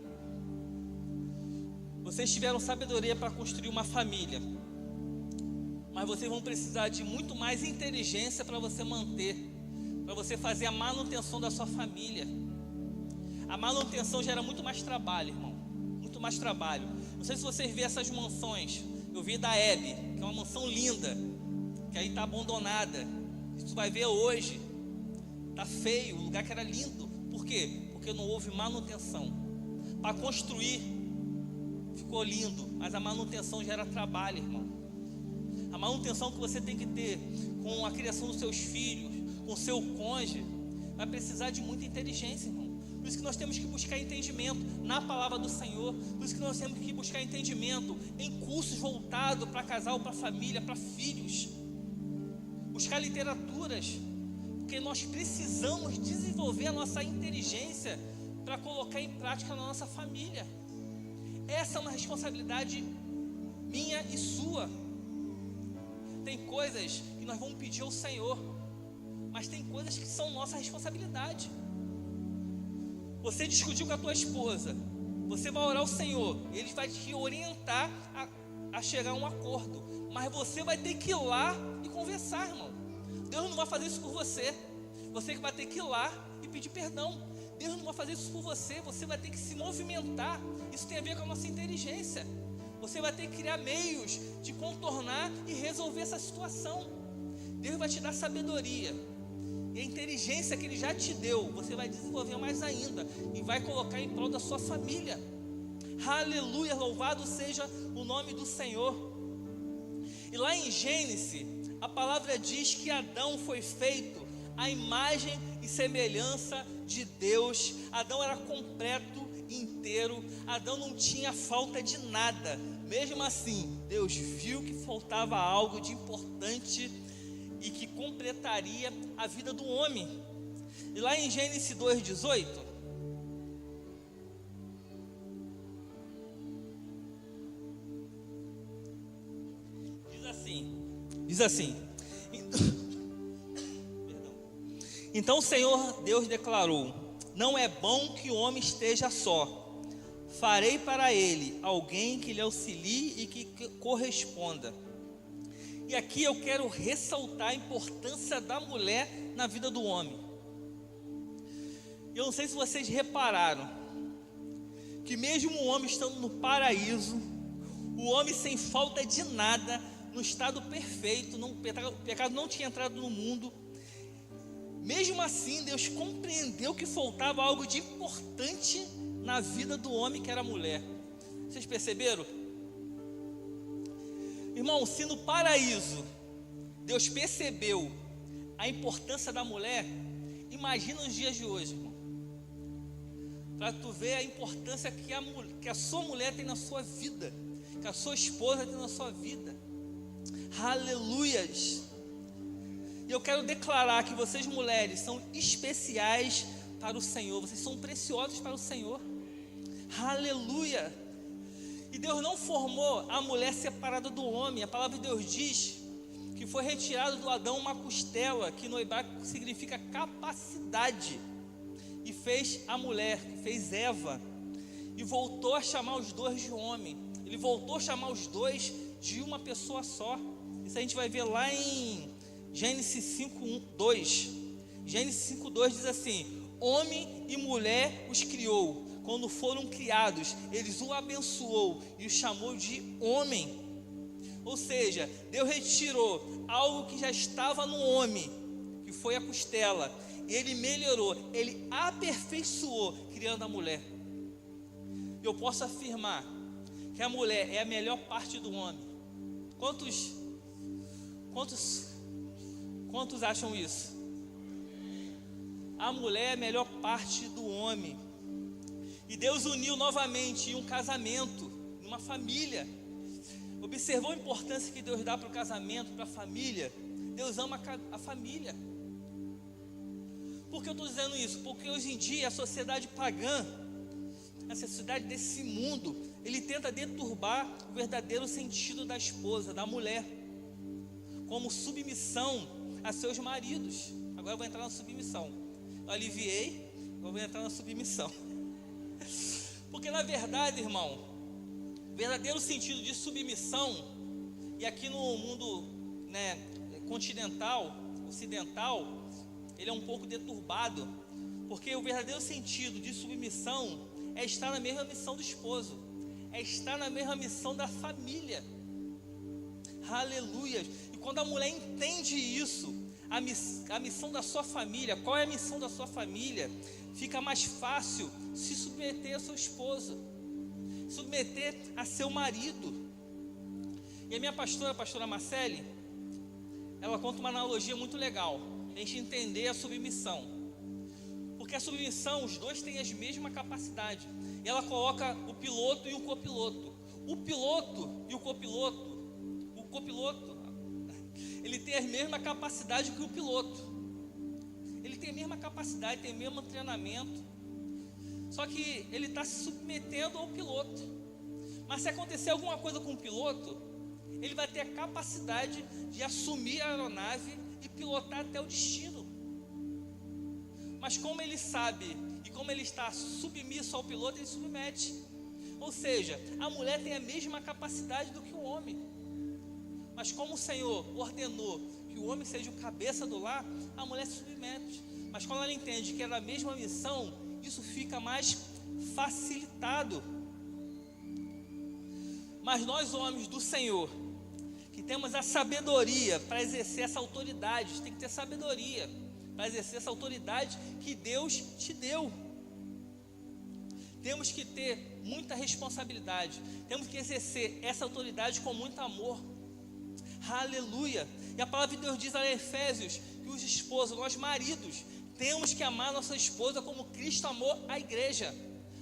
Speaker 1: Vocês tiveram sabedoria para construir uma família, mas vocês vão precisar de muito mais inteligência para você manter, para você fazer a manutenção da sua família. A manutenção gera muito mais trabalho, irmão, muito mais trabalho. Não sei se vocês vêem essas mansões. Eu vi da Hebe, que é uma mansão linda, que aí está abandonada. Isso vai ver hoje. Está feio, o lugar que era lindo. Por quê? Porque não houve manutenção. Para construir, ficou lindo, mas a manutenção já era trabalho, irmão. A manutenção que você tem que ter com a criação dos seus filhos, com o seu cônjuge, vai precisar de muita inteligência, irmão. Por isso que nós temos que buscar entendimento na palavra do Senhor. Por isso que nós temos que buscar entendimento em cursos voltados para casal, para família, para filhos. Buscar literaturas, porque nós precisamos desenvolver a nossa inteligência para colocar em prática na nossa família. Essa é uma responsabilidade minha e sua. Tem coisas que nós vamos pedir ao Senhor, mas tem coisas que são nossa responsabilidade. Você discutiu com a tua esposa, você vai orar ao Senhor, Ele vai te orientar a chegar a um acordo, mas você vai ter que ir lá e conversar, irmão. Deus não vai fazer isso por você, você que vai ter que ir lá e pedir perdão. Deus não vai fazer isso por você, você vai ter que se movimentar. Isso tem a ver com a nossa inteligência. Você vai ter que criar meios de contornar e resolver essa situação. Deus vai te dar sabedoria. E a inteligência que Ele já te deu, você vai desenvolver mais ainda e vai colocar em prol da sua família. Aleluia, louvado seja o nome do Senhor. E lá em Gênesis, a palavra diz que Adão foi feito à imagem e semelhança de Deus. Adão era completo, inteiro. Adão não tinha falta de nada. Mesmo assim, Deus viu que faltava algo de importante e que completaria a vida do homem. E lá em Gênesis 2:18, diz assim, então o Senhor Deus declarou: não é bom que o homem esteja só, farei para ele alguém que lhe auxilie e que corresponda. E aqui eu quero ressaltar a importância da mulher na vida do homem. Eu não sei se vocês repararam que mesmo o homem estando no paraíso, o homem sem falta de nada, no estado perfeito, o pecado não tinha entrado no mundo, mesmo assim Deus compreendeu que faltava algo de importante na vida do homem, que era a mulher. Vocês perceberam? Irmão, se no paraíso Deus percebeu a importância da mulher, imagina os dias de hoje, irmão, para tu ver a importância que a sua mulher tem na sua vida, que a sua esposa tem na sua vida. Aleluias! E eu quero declarar que vocês, mulheres, são especiais para o Senhor, vocês são preciosos para o Senhor. Aleluia! E Deus não formou a mulher separada do homem. A palavra de Deus diz que foi retirado do Adão uma costela, que no hebraico significa capacidade, e fez a mulher, fez Eva, e voltou a chamar os dois de homem. Ele voltou a chamar os dois de uma pessoa só. Isso a gente vai ver lá em Gênesis 5:2. Gênesis 5:2 diz assim: homem e mulher os criou. Quando foram criados, eles o abençoou e o chamou de homem. Ou seja, Deus retirou algo que já estava no homem, que foi a costela. Ele melhorou, Ele aperfeiçoou, criando a mulher. Eu posso afirmar que a mulher é a melhor parte do homem. Quantos acham isso? A mulher é a melhor parte do homem. E Deus uniu novamente em um casamento, numa família. Observou a importância que Deus dá para o casamento, para a família? Deus ama a família. Por que eu estou dizendo isso? Porque hoje em dia a sociedade pagã, a sociedade desse mundo, ele tenta deturbar o verdadeiro sentido da esposa, da mulher, como submissão a seus maridos. Agora eu vou entrar na submissão. Eu aliviei, eu vou entrar na submissão. Porque na verdade, irmão, o verdadeiro sentido de submissão, e aqui no mundo, continental, ocidental, ele é um pouco deturbado, porque o verdadeiro sentido de submissão é estar na mesma missão do esposo, é estar na mesma missão da família. Aleluia. E quando a mulher entende isso, a missão da sua família, qual é a missão da sua família, fica mais fácil se submeter a seu esposo, submeter a seu marido. E a minha pastora, a pastora Marcele, ela conta uma analogia muito legal, a gente entender a submissão. Porque a submissão, os dois têm a mesma capacidade. E ela coloca o piloto e o copiloto. O piloto e o copiloto, ele tem a mesma capacidade que o piloto. Ele tem a mesma capacidade, tem o mesmo treinamento. Só que ele está se submetendo ao piloto. Mas se acontecer alguma coisa com o piloto, ele vai ter a capacidade de assumir a aeronave e pilotar até o destino. Mas como ele sabe e como ele está submisso ao piloto, ele submete. Ou seja, a mulher tem a mesma capacidade do que o homem. Mas como o Senhor ordenou que o homem seja o cabeça do lar, a mulher se submete. Mas quando ela entende que é da mesma missão, isso fica mais facilitado. Mas nós, homens do Senhor, que temos a sabedoria para exercer essa autoridade, tem que ter sabedoria para exercer essa autoridade que Deus te deu. Temos que ter muita responsabilidade, temos que exercer essa autoridade com muito amor. Aleluia. E a palavra de Deus diz lá em Efésios que os esposos, nós maridos, temos que amar nossa esposa como Cristo amou a igreja.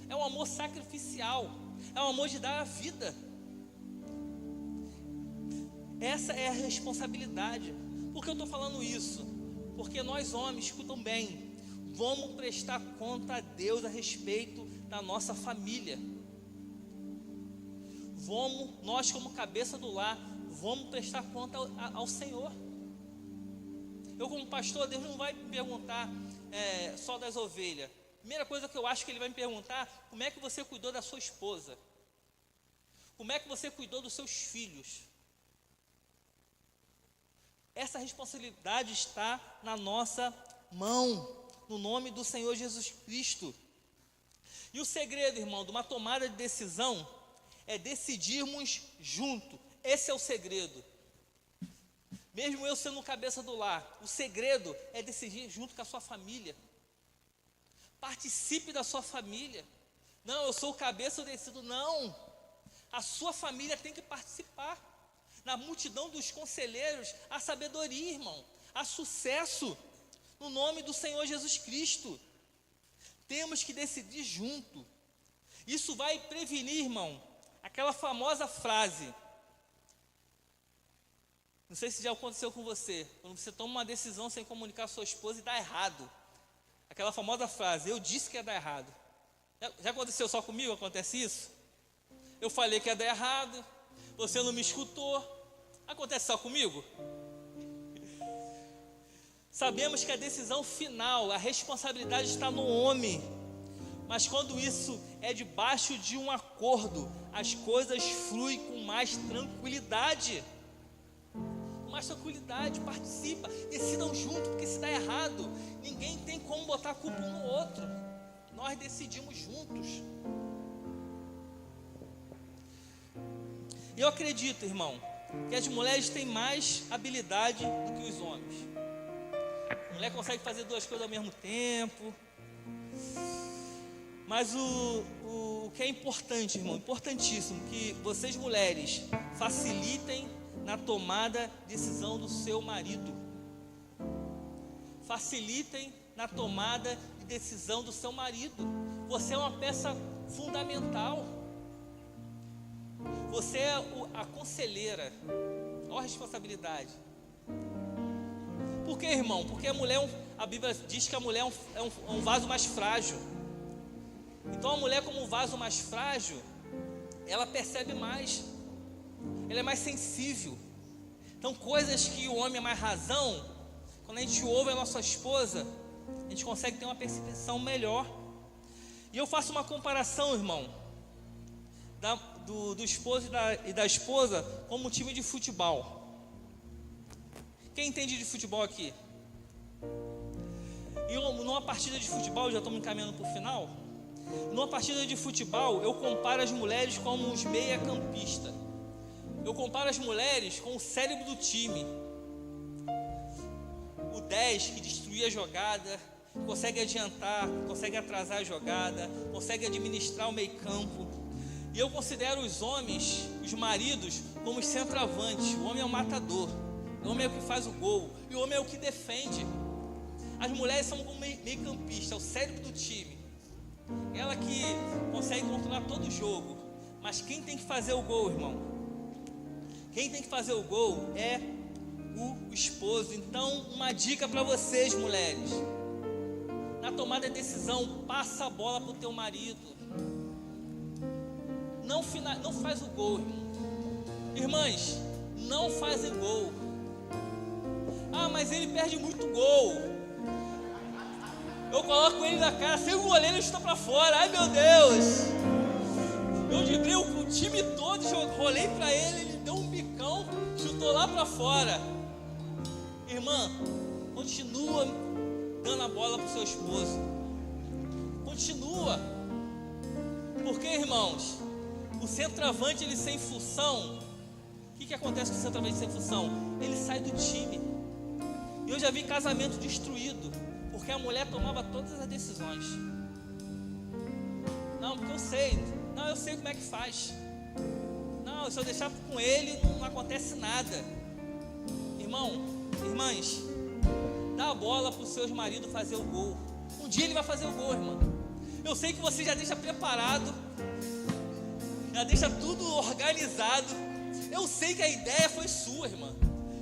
Speaker 1: É um amor sacrificial, é um amor de dar a vida. Essa é a responsabilidade. Por que eu estou falando isso? Porque nós homens, escutam bem, vamos prestar conta a Deus a respeito da nossa família. Nós como cabeça do lar, vamos prestar conta ao Senhor. Eu como pastor, Deus não vai me perguntar só das ovelhas. Primeira coisa que eu acho que Ele vai me perguntar: como é que você cuidou da sua esposa? Como é que você cuidou dos seus filhos? Essa responsabilidade está na nossa mão, no nome do Senhor Jesus Cristo. E o segredo, irmão, de uma tomada de decisão é decidirmos junto. Esse é o segredo. Mesmo eu sendo cabeça do lar, o segredo é decidir junto com a sua família. Participe da sua família. Não, eu sou o cabeça, eu decido. Não, a sua família tem que participar. Na multidão dos conselheiros, há sabedoria, irmão, há sucesso, no nome do Senhor Jesus Cristo. Temos que decidir junto. Isso vai prevenir, irmão, aquela famosa frase, não sei se já aconteceu com você, quando você toma uma decisão sem comunicar a sua esposa e dá errado. Aquela famosa frase: eu disse que ia dar errado. Já aconteceu só comigo? Acontece isso? Eu falei que ia dar errado, você não me escutou. Acontece só comigo? Sabemos que a decisão final, a responsabilidade está no homem. Mas quando isso é debaixo de um acordo, as coisas fluem com mais tranquilidade. Mais tranquilidade, participa, decidam junto, porque se dá errado, ninguém tem como botar a culpa um no outro. Nós decidimos juntos. E eu acredito, irmão, que as mulheres têm mais habilidade do que os homens. A mulher consegue fazer duas coisas ao mesmo tempo. Mas o que é importante, irmão, importantíssimo, que vocês mulheres facilitem na tomada de decisão do seu marido. Facilitem na tomada de decisão do seu marido. Você é uma peça fundamental. Você é a conselheira. Olha a responsabilidade. Por que, irmão? Porque a mulher, a Bíblia diz que a mulher é um vaso mais frágil. Então a mulher, como um vaso mais frágil, ela percebe mais, ela é mais sensível. Então coisas que o homem é mais razão, quando a gente ouve a nossa esposa, a gente consegue ter uma percepção melhor. E eu faço uma comparação, irmão, do esposo e da esposa como um time de futebol. Quem entende de futebol aqui? E numa partida de futebol, já estou me encaminhando para o final, Numa partida de futebol, eu comparo as mulheres como os meia-campistas. Eu comparo as mulheres com o cérebro do time. O 10 que destruía a jogada, consegue adiantar, consegue atrasar a jogada, consegue administrar o meio-campo. E eu considero os homens, os maridos, como os centroavantes. O homem é o matador, o homem é o que faz o gol, e o homem é o que defende. As mulheres são como meio-campista, é o cérebro do time. Ela que consegue controlar todo o jogo. Mas quem tem que fazer o gol, irmão? Quem tem que fazer o gol é o esposo. Então, uma dica para vocês, mulheres: na tomada de decisão, passa a bola para o teu marido. Não faz o gol, irmão. Irmãs, não fazem gol. Ah, mas ele perde muito gol. Eu coloco ele na cara, sem o goleiro ele chuta para fora. Ai, meu Deus. Eu driblei o time todo, rolei para ele deu um bicão, chutou lá para fora. Irmã, continua dando a bola para o seu esposo. Continua. Porque, irmãos, o centroavante, ele sem função, o que acontece com o centroavante sem função? Ele sai do time. E eu já vi casamento destruído, porque a mulher tomava todas as decisões. Não, porque eu sei como é que faz. Não, se eu deixar com ele, não acontece nada. Irmãs, dá a bola para os seus maridos fazer o gol. Um dia ele vai fazer o gol, irmã. Eu sei que você já deixa preparado, já deixa tudo organizado. Eu sei que a ideia foi sua, irmã.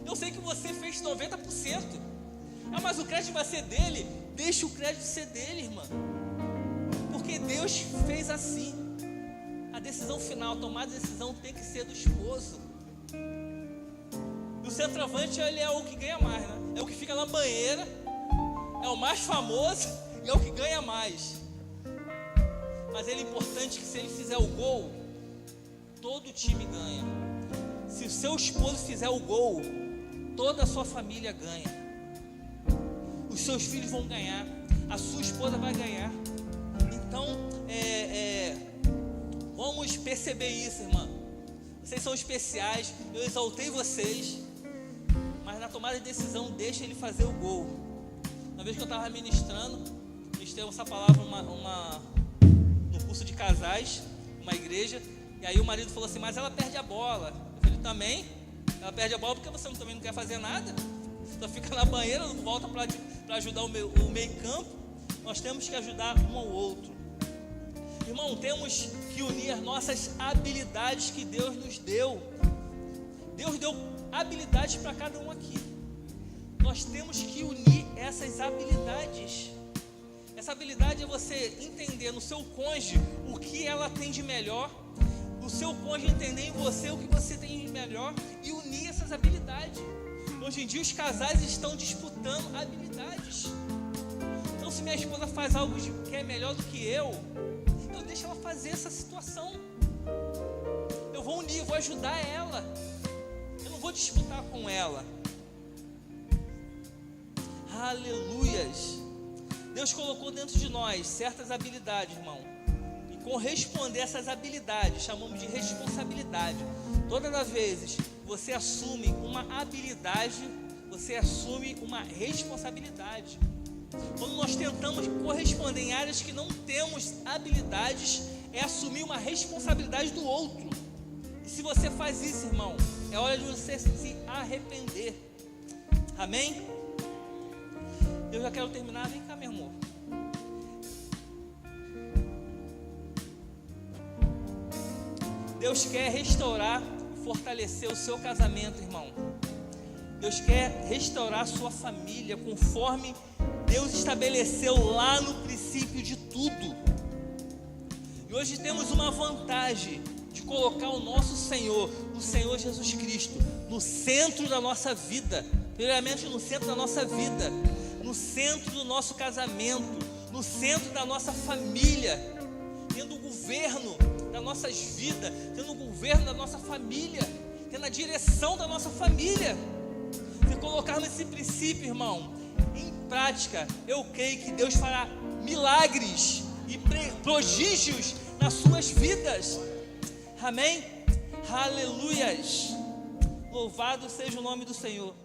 Speaker 1: Eu sei que você fez 90%. Ah, mas o crédito vai ser dele. Deixa o crédito ser dele, irmã. Porque Deus fez assim. A decisão final, tomar a decisão tem que ser do esposo. E o centroavante, ele é o que ganha mais, né? É o que fica na banheira, é o mais famoso e é o que ganha mais. Mas ele é importante que se ele fizer o gol, todo o time ganha. Se o seu esposo fizer o gol, toda a sua família ganha. Os seus filhos vão ganhar, a sua esposa vai ganhar. Então, vamos perceber isso, irmã. Vocês são especiais, eu exaltei vocês, mas na tomada de decisão, deixa ele fazer o gol. Uma vez que eu estava ministrando essa palavra no curso de casais, uma igreja, e aí o marido falou assim: mas ela perde a bola. Eu falei: também? Ela perde a bola porque você também não quer fazer nada, só fica na banheira, não volta para ajudar o meio campo. Nós temos que ajudar um ao outro. Irmão, temos que unir as nossas habilidades que Deus nos deu. Deus deu habilidades para cada um aqui. Nós temos que unir essas habilidades. Essa habilidade é você entender no seu cônjuge o que ela tem de melhor, o seu cônjuge entender em você o que você tem de melhor e unir essas habilidades. Hoje em dia os casais estão disputando habilidades. Então, se minha esposa faz algo que é melhor do que eu deixo ela fazer essa situação. Eu vou unir, eu vou ajudar ela. Eu não vou disputar com ela. Aleluias. Deus colocou dentro de nós certas habilidades, irmão. E corresponder a essas habilidades, chamamos de responsabilidade. Todas as vezes você assume uma habilidade, você assume uma responsabilidade. Quando nós tentamos corresponder em áreas que não temos habilidades, é assumir uma responsabilidade do outro. E se você faz isso, irmão, é hora de você se arrepender. Amém? Eu já quero terminar. Vem cá, meu amor. Deus quer restaurar e fortalecer o seu casamento, irmão. Deus quer restaurar a sua família conforme Deus estabeleceu lá no princípio de tudo. E hoje temos uma vantagem de colocar o nosso Senhor, o Senhor Jesus Cristo, no centro da nossa vida. Primeiramente no centro da nossa vida, no centro do nosso casamento, no centro da nossa família, tendo o governo das nossas vidas, tendo o governo da nossa família, tendo a direção da nossa família. Se colocarmos esse princípio, irmão, em prática, eu creio que Deus fará milagres e prodígios nas suas vidas. Amém? Aleluias. Louvado seja o nome do Senhor.